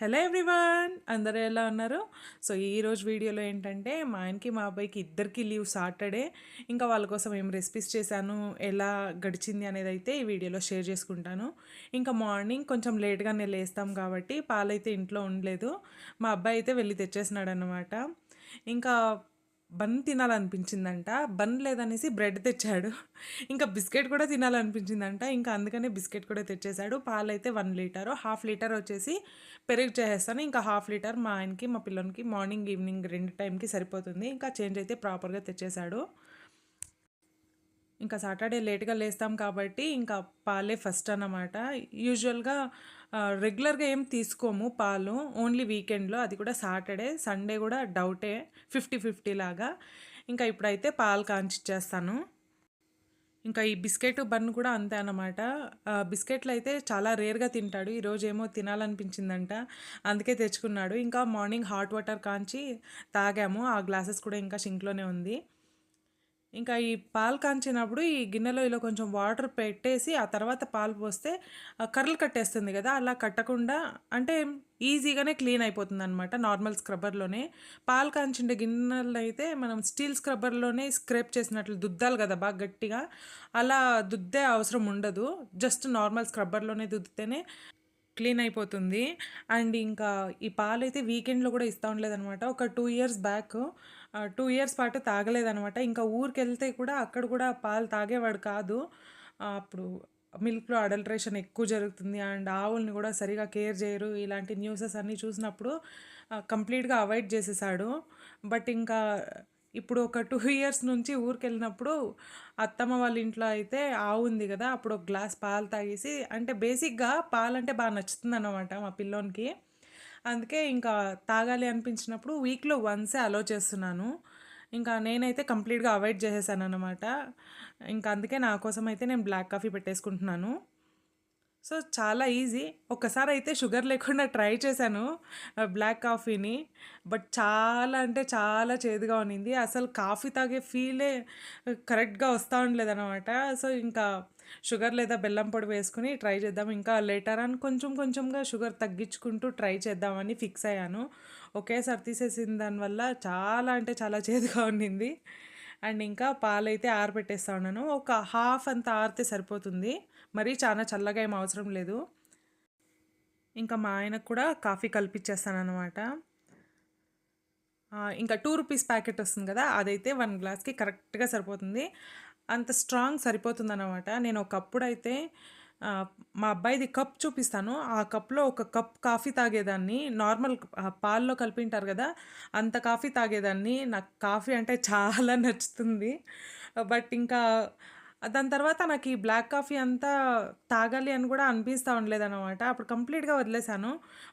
Hello everyone, అందరూ ఎలా ఉన్నారు? సో ఈరోజు వీడియోలో ఏంటంటే మా ఆయనకి మా అబ్బాయికి ఇద్దరికి లీవ్ సాటర్డే. ఇంకా వాళ్ళ కోసం ఏం రెసిపీస్ చేశాను, ఎలా గడిచింది అనేది అయితే ఈ వీడియోలో షేర్ చేసుకుంటాను. ఇంకా మార్నింగ్ కొంచెం లేట్గానే లేస్తాం కాబట్టి పాలైతే ఇంట్లో ఉండలేదు. మా అబ్బాయి అయితే వెళ్ళి తెచ్చేసినాడు అన్నమాట. ఇంకా బన్ తినాలనిపించిందంట. బన్ లేదనేసి బ్రెడ్ తెచ్చాడు. ఇంకా బిస్కెట్ కూడా తినాలనిపించిందంట. ఇంకా అందుకనే బిస్కెట్ కూడా తెచ్చేసాడు. పాలైతే 1 లీటరు, హాఫ్ లీటర్ వచ్చేసి పెరుగు చేసేస్తాను. ఇంకా హాఫ్ లీటర్ మా ఆయనకి మా పిల్లలకి మార్నింగ్ ఈవినింగ్ 2 టైంకి సరిపోతుంది. ఇంకా చేంజ్ అయితే ప్రాపర్గా తెచ్చేసాడు. ఇంకా సాటర్డే లేట్గా లేస్తాం కాబట్టి ఇంకా పాలే ఫస్ట్ అన్నమాట. యూజువల్గా రెగ్యులర్గా ఏం తీసుకోము పాలు, ఓన్లీ వీకెండ్లో, అది కూడా సాటర్డే. సండే కూడా డౌటే, 50-50 లాగా. ఇంకా ఇప్పుడైతే పాలు కాంచిచ్చేస్తాను. ఇంకా ఈ బిస్కెట్ బన్ కూడా అంతే అన్నమాట. బిస్కెట్లు అయితే చాలా రేర్గా తింటాడు. ఈరోజు ఏమో తినాలనిపించిందంట, అందుకే తెచ్చుకున్నాడు. ఇంకా మార్నింగ్ హాట్ వాటర్ కాంచి తాగాము. ఆ గ్లాసెస్ కూడా ఇంకా షింక్లోనే ఉంది. ఇంకా ఈ పాలు కాంచినప్పుడు ఈ గిన్నెలో ఇలా కొంచెం వాటర్ పెట్టేసి ఆ తర్వాత పాలు పోస్తే కర్రలు కట్టేస్తుంది కదా, అలా కట్టకుండా అంటే ఈజీగానే క్లీన్ అయిపోతుంది అనమాట నార్మల్ స్క్రబ్బర్లోనే. పాలు కాంచిండే గిన్నెలు అయితే మనం స్టీల్ స్క్రబ్బర్లోనే స్క్రేప్ చేసినట్లు దుద్దాలి కదా బాగా గట్టిగా, అలా దుద్దే అవసరం ఉండదు. జస్ట్ నార్మల్ స్క్రబ్బర్లోనే దుద్దితేనే క్లీన్ అయిపోతుంది. అండ్ ఇంకా ఈ పాలైతే వీకెండ్‌లో కూడా ఇస్తా ఉండలేదనమాట. ఒక 2 ఇయర్స్ బ్యాక్ 2 ఇయర్స్ పాటు తాగలేదనమాట. ఇంకా ఊరికెళ్తే కూడా అక్కడ కూడా పాలు తాగేవాడు కాదు. అప్పుడు మిల్క్‌లో అడల్ట్రేషన్ ఎక్కువ జరుగుతుంది. అండ్ ఆవుల్ని కూడా సరిగ్గా కేర్ చేయరు. ఇలాంటి న్యూసెస్ అన్నీ చూసినప్పుడు కంప్లీట్‌గా అవాయిడ్ చేసేసాడు. బట్ ఇంకా ఇప్పుడు ఒక 2 ఇయర్స్ నుంచి ఊరికెళ్ళినప్పుడు అత్తమ్మ వాళ్ళ ఇంట్లో అయితే ఆవు ఉంది కదా, అప్పుడు ఒక గ్లాస్ పాలు తాగేసి, అంటే బేసిక్‌గా పాలంటే బాగా నచ్చుతుందన్నమాట మా పిల్లోనికి. అందుకే ఇంకా తాగాలి అనిపించినప్పుడు వీక్‌లో వన్సే అలో చేస్తున్నాను. ఇంకా నేనైతే కంప్లీట్‌గా అవాయిడ్ చేసేసాననమాట. ఇంకా అందుకే నా కోసం అయితే నేను బ్లాక్ కాఫీ పెట్టేసుకుంటున్నాను. సో, చాలా ఈజీ. ఒక్కసారయితే షుగర్ లేకుండా ట్రై చేశాను బ్లాక్ కాఫీని. బట్ చాలా అంటే చాలా చేదుగా ఉన్నింది. అసలు కాఫీ తాగే ఫీలే కరెక్ట్‌గా వస్తా ఉండలేదనమాట. సో, ఇంకా షుగర్ లేదా బెల్లం పొడి వేసుకొని ట్రై చేద్దాం. ఇంకా లేటర్ ఆన్ కొంచెం కొంచెంగా షుగర్ తగ్గించుకుంటూ ట్రై చేద్దామని ఫిక్స్ అయ్యాను. ఒకేసారి తీసేసిన దానివల్ల చాలా అంటే చాలా చేదుగా ఉన్నింది. అండ్ ఇంకా పాలైతే ఆరబెట్టేస్తా ఉన్నాను. ఒక హాఫ్ అంత ఆరితే సరిపోతుంది. మరీ చాలా చల్లగా ఏం అవసరం లేదు. ఇంకా మా ఆయనకు కూడా కాఫీ కల్పించేస్తాననమాట. ఇంకా 2 రూపీస్ ప్యాకెట్ వస్తుంది కదా, అదైతే 1 గ్లాస్‌కి కరెక్ట్‌గా సరిపోతుంది. అంత స్ట్రాంగ్ సరిపోతుందనమాట. నేను ఒకప్పుడైతే మా అబ్బాయిది కప్ చూపిస్తాను. ఆ కప్‌లో ఒక కప్ కాఫీ తాగేదాన్ని. నార్మల్ పాల్లో కలిపింటారు కదా, అంత కాఫీ తాగేదాన్ని. నాకు కాఫీ అంటే చాలా నచ్చుతుంది. బట్ ఇంకా దాని తర్వాత నాకు ఈ బ్లాక్ కాఫీ అంతా తాగాలి అని కూడా అనిపిస్తా ఉండలేదనమాట. అప్పుడు కంప్లీట్‌గా వదిలేసాను.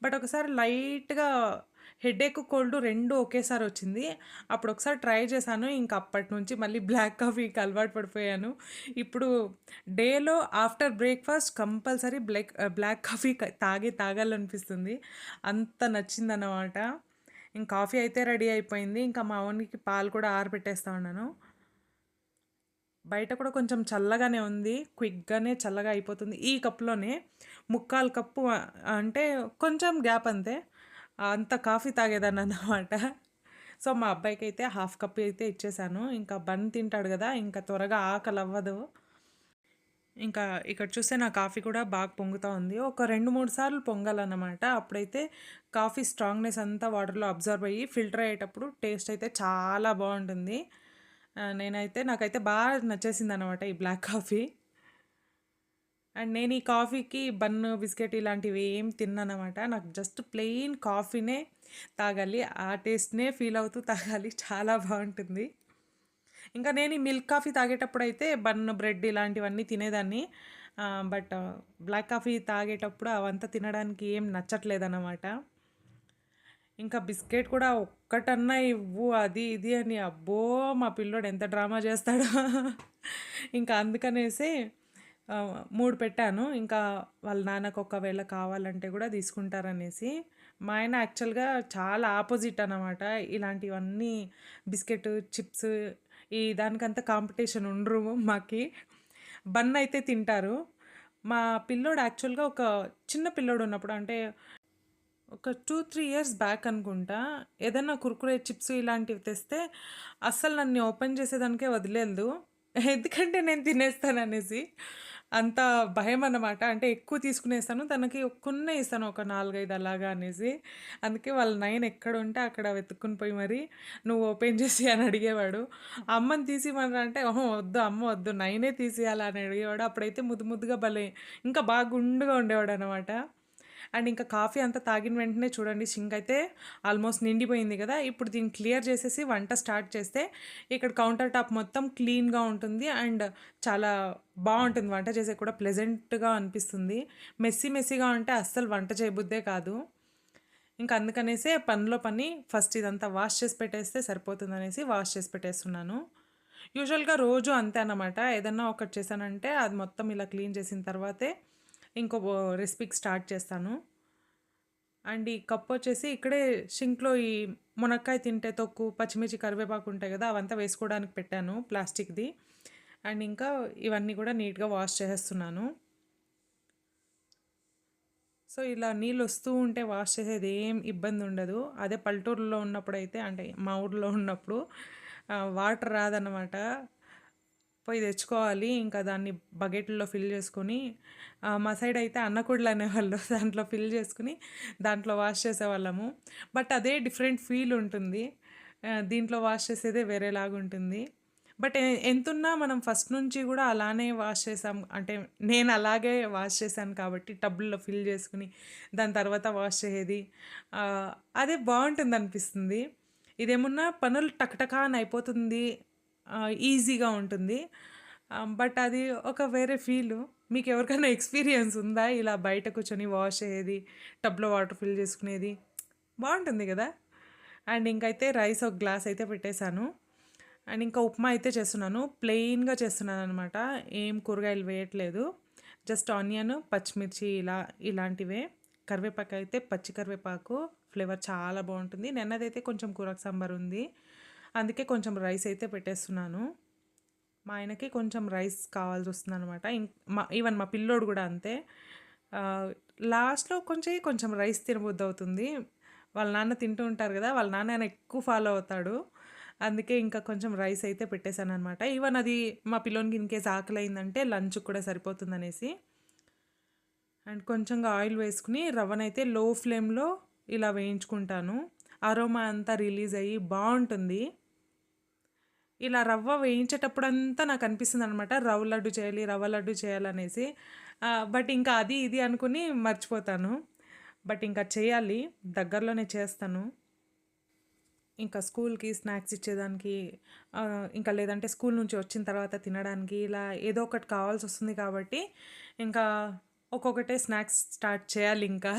బట్ ఒకసారి లైట్‌గా హెడేక్, కోల్డ్ 2 ఒకేసారి వచ్చింది. అప్పుడు ఒకసారి ట్రై చేశాను. ఇంక అప్పటినుంచి మళ్ళీ బ్లాక్ కాఫీకి అలవాటు పడిపోయాను. ఇప్పుడు డేలో after breakfast compulsory black coffee తాగాలనిపిస్తుంది. అంత నచ్చిందనమాట. ఇంక కాఫీ అయితే రెడీ అయిపోయింది. ఇంకా మా వోనికి పాలు కూడా ఆరబెట్టేస్తా ఉన్నాను. బయట కూడా కొంచెం చల్లగానే ఉంది. క్విక్‌గానే చల్లగా అయిపోతుంది. ఈ కప్‌లోనే ముక్కాలు కప్పు, అంటే కొంచెం గ్యాప్ అంతే. అంత కాఫీ తాగేదాన్ననమాట. సో, మా అబ్బాయికైతే హాఫ్ కప్ అయితే ఇచ్చేసాను. ఇంకా బన్ తింటాడు గదా, ఇంకా త్వరగా ఆకలవ్వదు. ఇంకా ఇక్కడ చూస్తే నా కాఫీ కూడా బాగా పొంగుతా ఉంది. ఒక 2, 3 సార్లు పొంగాలన్నమాట. అప్పుడైతే కాఫీ స్ట్రాంగ్‌నెస్ అంతా వాటర్‌లో అబ్జర్వ్ అయ్యి ఫిల్టర్ అయ్యేటప్పుడు టేస్ట్ అయితే చాలా బావుంటుంది. నాకైతే బాగా నచ్చేసిందనమాట ఈ బ్లాక్ కాఫీ. అండ్ నేను ఈ కాఫీకి బన్ను, బిస్కెట్ ఇలాంటివి ఏం తినననమాట. నాకు జస్ట్ ప్లెయిన్ కాఫీనే తాగాలి. ఆ టేస్ట్‌నే ఫీల్ అవుతూ తాగాలి. చాలా బావుంటుంది. ఇంకా నేను ఈ మిల్క్ కాఫీ తాగేటప్పుడైతే బన్, బ్రెడ్ ఇలాంటివన్నీ తినేదాన్ని. బట్ బ్లాక్ కాఫీ తాగేటప్పుడు అవంతా తినడానికి ఏం నచ్చట్లేదనమాట. ఇంకా బిస్కెట్ కూడా ఒక్కటన్నా ఇవ్వు, అది ఇది అని అబ్బో! మా పిల్లోడు ఎంత డ్రామా చేస్తాడో. ఇంకా అందుకనేసి 3 పెట్టాను. ఇంకా వాళ్ళ నాన్నకు ఒకవేళ కావాలంటే కూడా తీసుకుంటారనేసి. మా ఆయన యాక్చువల్‌గా చాలా ఆపోజిట్ అనమాట. ఇలాంటివన్నీ బిస్కెట్, చిప్స్ ఈ దానికంతా కాంపిటీషన్ ఉండరు మాకి. బన్ అయితే తింటారు. మా పిల్లోడు యాక్చువల్‌గా ఒక చిన్న పిల్లోడు ఉన్నప్పుడు, అంటే ఒక 2, 3 ఇయర్స్ బ్యాక్ అనుకుంటా. ఏదన్నా కుర్కురే చిప్స్ ఇలాంటివి తెస్తే అస్సలు నన్ను ఓపెన్ చేసేదానికే వదిలేదు. ఎందుకంటే నేను తినేస్తాననేసి. అంత భయమన్నమాట. అంటే ఎక్కువ తీసుకునేస్తాను. తనకి కొన్నే ఇస్తాను. ఒక 4, 5 అలాగా అనేసి. అందుకే వాళ్ళ నాయన ఎక్కడుంటే అక్కడ వెతుక్కొని పోయి మరి "నువ్వు ఓపెన్ చేసి" అని అడిగేవాడు. అమ్మని తీసిమనరా అంటే, "అహా! వద్దు అమ్మ వద్దు. నైనే తీసియాల" అని అడిగేవాడు. అప్పుడైతే ముద్దు ముద్దుగా భలే ఇంకా బాగా గుండుగా ఉండేవాడనమాట. అండ్ ఇంకా కాఫీ అంతా తాగిన వెంటనే చూడండి సింక్ అయితే ఆల్మోస్ట్ నిండిపోయింది కదా! ఇప్పుడు దీన్ని క్లియర్ చేసేసి వంట స్టార్ట్ చేస్తే ఇక్కడ కౌంటర్ టాప్ మొత్తం క్లీన్‌గా ఉంటుంది. అండ్ చాలా బావుంటుంది. వంట చేసేకి కూడా ప్లెజెంట్‌గా అనిపిస్తుంది. మెస్సీగా ఉంటే అస్సలు వంట చేయబుద్దే కాదు. ఇంక అందుకనేసే పనిలో పని ఫస్ట్ ఇదంతా వాష్ చేసి పెట్టేస్తే సరిపోతుందనేసి వాష్ చేసి పెట్టేస్తున్నాను. యూజువల్‌గా రోజు అంతే అన్నమాట. ఏదన్నా ఒకటి చేశానంటే అది మొత్తం ఇలా క్లీన్ చేసిన తర్వాతే ఇంకో రెసిపీకి స్టార్ట్ చేస్తాను. అండ్ ఈ కప్పొచ్చేసి ఇక్కడే సింక్‌లో ఈ మునక్కాయ తింటే తొక్కు, పచ్చిమిర్చి, కరివేపాకు ఉంటాయి గదా! అవంతా వేసుకోవడానికి పెట్టాను ప్లాస్టిక్‌ది. అండ్ ఇంకా ఇవన్నీ గూడా నీట్‌గా వాష్ చేసేస్తున్నాను. సో, ఇలా నీళ్ళొస్తూ ఉంటే వాష్ చేసేది ఏం ఇబ్బందుండదు. అదే పల్లెటూరులో ఉన్నప్పుడైతే అంటే మా ఊర్లో ఉన్నప్పుడు వాటర్ రాదనమాట. పోయి తెచ్చుకోవాలి. ఇంకా దాన్ని బకెట్‌లో ఫిల్ చేసుకొని మా సైడ్ అయితే అన్నకూడలు అనేవాళ్ళు. దాంట్లో ఫిల్ చేసుకొని దాంట్లో వాష్ చేసేవాళ్ళము. బట్ అదే డిఫరెంట్ ఫీల్ ఉంటుంది. దీంట్లో వాష్ చేసేదే వేరేలాగుంటుంది. బట్ ఎంతున్నా మనం ఫస్ట్ నుంచి గూడా అలానే వాష్ చేసాం. అంటే నేను అలాగే వాష్ చేశాను కాబట్టి టబ్బుల్లో ఫిల్ చేసుకొని దాని తర్వాత వాష్ చేసేది. అదే బావుంటుందనిపిస్తుంది. ఇదేమున్నా పనులు టకటక అని అయిపోతుంది. ఈజీగా ఉంటుంది. బట్ అది ఒక వేరే ఫీలు. మీకెవరికైనా ఎక్స్‌పీరియన్స్ ఉందా? ఇలా బయట కూర్చొని వాష్ చేసేది, టబ్‌లో వాటర్ ఫిల్ చేసుకునేది. బావుంటుంది గదా! అండ్ ఇంకైతే రైస్ ఒక గ్లాస్ అయితే పెట్టేశాను. అండ్ ఇంకా ఉప్మా అయితే చేస్తున్నాను. ప్లెయిన్‌గా చేస్తున్నాననమాట. ఏం కూరగాయలు వేయట్లేదు. జస్ట్ ఆనియన్, పచ్చిమిర్చి ఇలాంటివే. కరివేపాకు అయితే పచ్చి కరివేపాకు ఫ్లేవర్ చాలా బావుంటుంది. నిన్నదైతే కొంచెం కూరకు సాంబార్ ఉంది. అందుకే కొంచెం రైస్ అయితే పెట్టేస్తున్నాను. మా ఆయనకి కొంచెం రైస్ కావాల్సొస్తుందనమాట. ఈవెన్ మా పిల్లోడు గూడా అంతే. ఆహ్, లాస్ట్‌లో కొంచెం రైస్ తినబుద్దవుతుంది. వాళ్ళ నాన్న తింటూ ఉంటారు గదా! వాళ్ళ నాన్న ఆయన ఎక్కువ ఫాలో అవుతాడు. అందుకే ఇంకా కొంచెం రైస్ అయితే పెట్టేశాననమాట. ఈవెన్ అది మా పిల్లోనికి ఇన్‌కేస్ ఆకలయిందంటే లంచ్‌కి కూడా సరిపోతుందనేసి. అండ్ కొంచెంగా ఆయిల్ వేసుకొని రవ్వనైతే లో ఫ్లేమ్‌లో ఇలా వేయించుకుంటాను. అరోమా అంతా రిలీజ్ అయ్యి బావుంటుంది. ఇలా రవ్వ వేయించేటప్పుడంతా నాకనిపిస్తుందనమాట. రవ్వ లడ్డు చేయాలనేసి. బట్ ఇంకా అది ఇది అనుకుని మర్చిపోతాను. బట్ ఇంకా చేయాలి. దగ్గరలోనే చేస్తాను. ఇంకా స్కూల్‌కి స్నాక్స్ ఇచ్చేదానికి ఇంకా లేదంటే స్కూల్ నుంచి వచ్చిన తర్వాత తినడానికి ఇలా ఏదో ఒకటి కావాల్సొస్తుంది కాబట్టి, ఇంకా ఒక్కొక్కటే స్నాక్స్ స్టార్ట్ చేయాలింకా.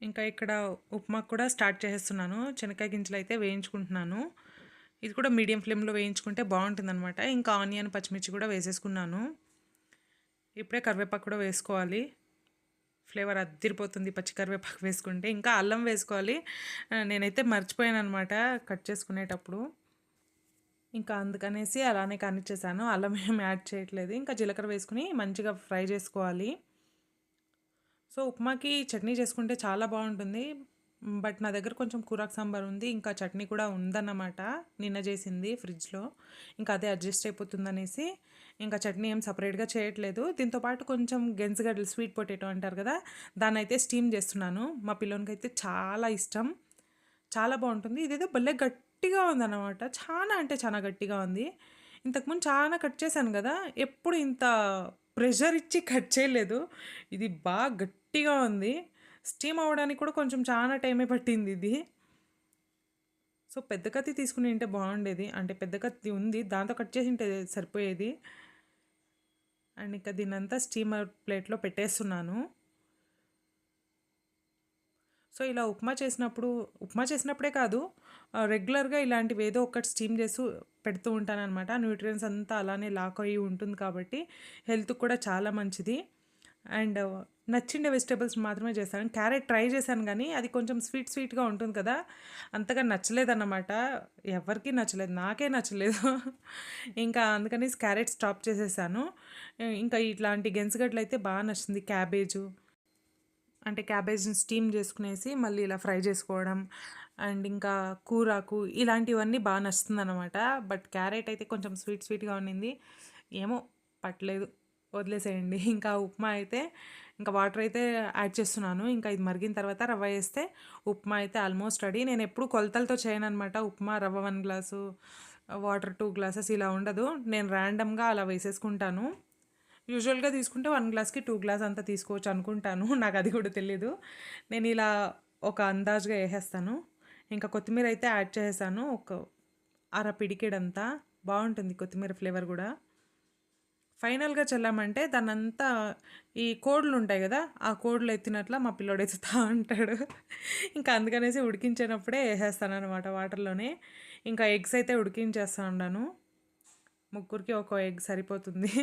ఇంకా ఇక్కడ ఉప్మాకు కూడా స్టార్ట్ చేసేస్తున్నాను. శనక్కాయ గింజలైతే వేయించుకుంటున్నాను. ఇది కూడా మీడియం ఫ్లేమ్‌లో వేయించుకుంటే బావుంటుందనమాట. ఇంకా ఆనియన్, పచ్చిమిర్చి కూడా వేసేసుకున్నాను. ఇప్పుడే కరివేపాకు కూడా వేసుకోవాలి. ఫ్లేవర్ అద్దిరిపోతుంది పచ్చి కరివేపాకు వేసుకుంటే. ఇంకా అల్లం వేసుకోవాలి. నేనైతే మర్చిపోయాననమాట కట్ చేసుకునేటప్పుడు. ఇంకా అందుకనేసి అలానే కానిచ్చేసాను. అల్లం ఏమి యాడ్ చేయట్లేదు. ఇంకా జీలకర్ర వేసుకొని మంచిగా ఫ్రై చేసుకోవాలి. సో, ఉప్మాకి చట్నీ చేసుకుంటే చాలా బావుంటుంది. బట్ నా దగ్గర కొంచెం కూరకు సాంబార్ ఉంది. ఇంకా చట్నీ కూడా ఉందన్నమాట. నిన్న చేసింది ఫ్రిడ్జ్‌లో. ఇంకా అదే అడ్జస్ట్ అయిపోతుందనేసి ఇంకా చట్నీ ఏం సెపరేట్‌గా చేయట్లేదు. దీంతో పాటు కొంచెం గెంజుగడ్డలు స్వీట్ పొటాటో అంటారు కదా! దాన్నైతే స్టీమ్ చేస్తున్నాను. మా పిల్లోనికైతే చాలా ఇష్టం. చాలా బావుంటుంది. ఇదేదో భలే గట్టిగా ఉందన్నమాట. చానా అంటే చానా గట్టిగా ఉంది. ఇంతకుముందు చానా కట్ చేశాను గదా! ఎప్పుడు ఇంత ప్రెషర్ ఇచ్చి కట్ చేయలేదు. ఇది గట్టిగా ఉంది. స్టీమ్ అవ్వడానికి కూడా కొంచెం చానా టైమే పట్టిందిది. సో, పెద్ద కత్తి తీసుకునింటే బావుండేది. అంటే పెద్ద కత్తి ఉంది. దాంతో కట్ చేసుంటే సరిపోయేది. అండ్ ఇంకా దీన్నంతా స్టీమర్ ప్లేట్‌లో పెట్టేస్తున్నాను. సో, ఇలా ఉప్మా చేసినప్పుడే కాదు, రెగ్యులర్‌గా ఇలాంటివి ఏదో ఒకటి స్టీమ్ చేస్తూ పెడుతూ ఉంటాననమాట. న్యూట్రియంట్స్ అంతా అలానే లాక్ అయ్యి ఉంటుంది కాబట్టి హెల్త్‌కి కూడా చాలా మంచిది. అండ్ నచ్చిండే వెజిటబుల్స్ మాత్రమే చేశాను. క్యారెట్ ట్రై చేశాను గానీ, అది కొంచెం స్వీట్‌గా ఉంటుంది కదా! అంతగా నచ్చలేదన్నమాట. ఎవరికీ నచ్చలేదు. నాకే నచ్చలేదు. ఇంకా అందుకనేసి క్యారెట్ స్టాప్ చేసేసాను. ఇంకా ఇట్లాంటి గెంసుగడ్డలయితే నచ్చుతుంది. క్యాబేజు అంటే క్యాబేజ్‌ని స్టీమ్ చేసుకునేసి మళ్ళీ ఇలా ఫ్రై చేసుకోవడం అండ్ ఇంకా కూరాకు ఇలాంటివన్నీ బా నచ్చుతుందనమాట. బట్ క్యారెట్ అయితే కొంచెం స్వీట్‌గా ఉండింది. ఏమో పట్టలేదు. వదిలేసేయండి. ఇంకా ఉప్మా అయితే ఇంకా వాటర్ అయితే యాడ్ చేస్తున్నాను. ఇంకా ఇది మరిగిన తర్వాత రవ్వ ఏస్తే ఉప్మా అయితే ఆల్మోస్ట్ రెడీ. నేనెప్పుడు కొలతలతో చేయననమాట. ఉప్మా రవ్వ 1 గ్లాసు, వాటర్ 2 గ్లాసెస్ ఇలా ఉండదు. నేను ర్యాండమ్‌గా అలా వేసేసుకుంటాను. యూజువల్‌గా తీసుకుంటే 1 గ్లాస్‌కి 2 గ్లాస్ అంతా తీసుకోవచ్చు అనుకుంటాను. నాకది కూడా తెలీదు. నేనిలా ఒక అందాజుగా ఏసేస్తాను. ఇంకా కొత్తిమీర అయితే యాడ్ చేసేసాను. ఒక అర పిడికెడంతా. బావుంటుంది కొత్తిమీర ఫ్లేవర్ గూడా. ఫైనల్‌గా చల్లామంటే దాన్నంతా ఈ కోడ్లుంటాయి గదా! ఆ కోడ్లు ఎత్తినట్ల మా పిల్లోడు ఎత్తుతా ఉంటాడు. ఇంకా అందుకనేసి ఉడికించేటప్పుడే ఏసేస్తాననమాట వాటర్‌లోనే. ఇంకా ఎగ్స్ అయితే ఉడికించేస్తా ఉండాను. ముగ్గురికి ఒక ఎగ్ సరిపోతుంది.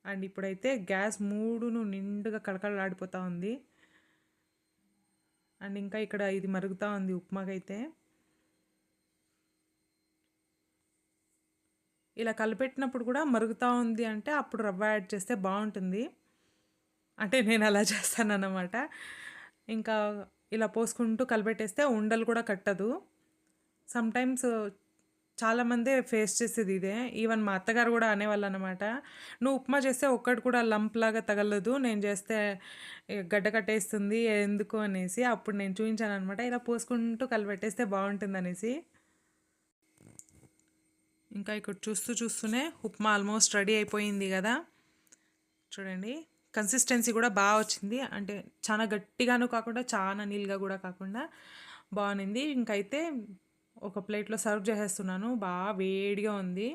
అండ్ ఇప్పుడైతే గ్యాస్ 3ను నిండుగా కళకళలాడిపోతా ఉంది. అండ్ ఇంకా ఇక్కడ ఇది మరుగుతా ఉంది ఉప్మాకైతే. ఇలా కలిపెట్టినప్పుడు కూడా మరుగుతా ఉంది అంటే అప్పుడు రవ్వ యాడ్ చేస్తే బావుంటుంది. అంటే నేను అలా చేస్తానన్నమాట. ఇంకా ఇలా పోసుకుంటూ కలిపెట్టేస్తే ఉండలు కూడా కట్టదు. సమ్‌టైమ్స్ చాలామందే ఫేస్ చేసేది ఇదే. ఈవెన్ మా అత్తగారు కూడా అనేవాళ్ళనమాట. "నువ్వు ఉప్మా చేస్తే ఒక్కటి కూడా లంప్‌లాగా తగలదు. నేను చేస్తే గడ్డ కట్టేస్తుంది ఎందుకు" అనేసి. అప్పుడు నేను చూయించాననమాట. ఇలా పోసుకుంటూ కలిపెట్టేస్తే బావుంటుందనేసి. ఇంకా ఇక్కడ చూస్తూనే ఉప్మా ఆల్మోస్ట్ రెడీ అయిపోయింది గదా! చూడండి. కన్సిస్టెన్సీ కూడా బా వచ్చింది. అంటే చాలా గట్టిగాను కాకుండా, చాలా నీళ్ళగా గూడా కాకుండా బావునింది. ఇంకైతే ఒక ప్లేట్‌లో సర్వ్ చేసేస్తున్నాను. బా వేడిగా ఉంది.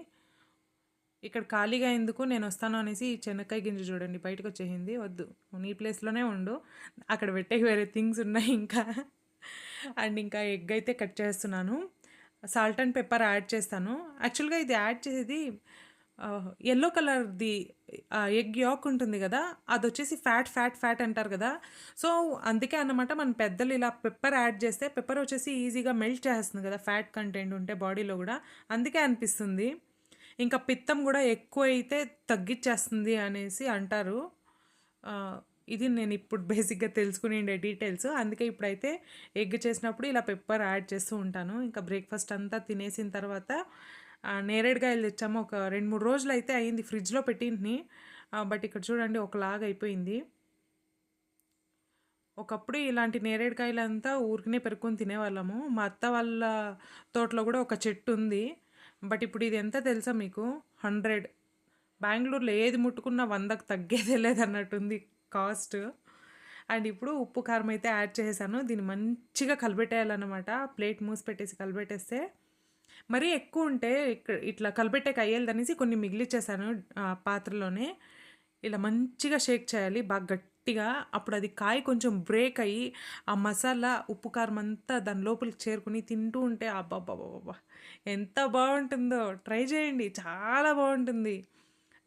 ఇక్కడ ఖాళీగా ఎందుకు నేనొస్తాను అనేసి ఈ చెనక్కాయ గింజ చూడండి బయటకొచ్చేసింది. వద్దు. నువ్వు నీ ప్లేస్‌లోనే ఉండు. అక్కడ పెట్టేకి వేరే థింగ్స్ ఉన్నాయి ఇంకా. అండ్ ఇంకా ఎగ్ అయితే కట్ చేస్తున్నాను. సాల్ట్ అండ్ పెప్పర్ యాడ్ చేస్తాను. యాక్చువల్‌గా ఇది యాడ్ చేసేది యెల్లో కలర్‌ది ఎగ్ యాక్ ఉంటుంది గదా! అదొచ్చేసి ఫ్యాట్ అంటారు గదా! సో, అందుకే అన్నమాట మన పెద్దలు ఇలా పెప్పర్ యాడ్ చేస్తే పెప్పర్ వచ్చేసి ఈజీగా మెల్ట్ చేసేస్తుంది గదా! ఫ్యాట్ కంటెంట్ ఉంటే బాడీలో గూడా. అందుకే అనిపిస్తుంది. ఇంకా పిత్తం గూడా ఎక్కువైతే తగ్గిచ్చేస్తుంది అనేసి అంటారు. ఇది నేనిప్పుడు బేసిక్‌గా తెలుసుకునిండే డీటెయిల్స్. అందుకే ఇప్పుడైతే ఎగ్ చేసినప్పుడు ఇలా పెప్పర్ యాడ్ చేస్తూ ఉంటాను. ఇంకా బ్రేక్‌ఫాస్ట్ అంతా తినేసిన తర్వాత నేరేడుకాయలు తెచ్చాము. ఒక 2, 3 రోజులైతే అయింది ఫ్రిడ్జ్‌లో పెట్టింటిని. బట్ ఇక్కడ చూడండి ఒకలాగా అయిపోయింది. ఒకప్పుడు ఇలాంటి నేరేడుకాయలంతా ఊరికనే పెరుక్కొని తినేవాళ్ళము. మా అత్త వాళ్ళ తోటలో గూడా ఒక చెట్టుంది. బట్ ఇప్పుడు ఇది ఎంత తెలుసా మీకు? 100. బెంగుళూరులో ఏది ముట్టుకున్నా 100కి తగ్గేదే లేదన్నట్టుంది కాస్ట్. అండ్ ఇప్పుడు ఉప్పు, కారం అయితే యాడ్ చేసేసాను. దీన్ని మంచిగా కలిపెట్టేయాలన్నమాట. ప్లేట్ మూసి పెట్టేసి కలిపెట్టేస్తే మరీ ఎక్కువుంటే ఇట్లా కలిపెట్టేకి అయ్యేదనేసి కొన్ని మిగిలిచ్చేసాను పాత్రలోనే. ఇలా మంచిగా షేక్ చేయాలి బాగా గట్టిగా. అప్పుడు అది కాయ కొంచెం బ్రేక్ అయ్యి, ఆ మసాలా, ఉప్పు, కారం అంతా దాని లోపలికి చేరుకొని తింటూ ఉంటే అబ్బబ్బబ్బబ్బా! ఎంత బావుంటుందో. ట్రై చేయండి. చాలా బావుంటుంది.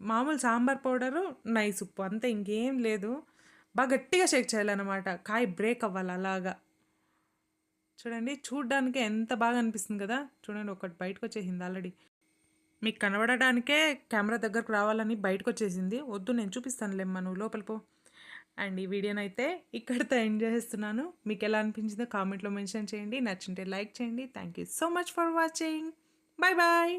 మామూలు సాంబార్ పౌడరు, నైస్ ఉప్పు అంతే ఇంకేం లేదు. బాగా గట్టిగా షేక్ చేయాలన్నమాట. కాయ బ్రేక్ అవ్వాలి అలాగా. చూడండి చూడ్డానికే ఎంత బాగా అనిపిస్తుంది కదా! చూడండి ఒకటి బయటకొచ్చేసింది ఆల్రెడీ. మీకు కనబడడానికే కెమెరా దగ్గరకు రావాలని బయటకొచ్చేసింది. వద్దు నేను చూపిస్తానులేమ్మా నువ్వు లోపల పో. అండ్ ఈ వీడియోనైతే ఇక్కడితో ఎండ్ చేసేస్తున్నాను. మీకెలా అనిపించిందో కామెంట్‌లో మెన్షన్ చేయండి. నచ్చుంటే లైక్ చేయండి. Thank you so much for watching. Bye bye.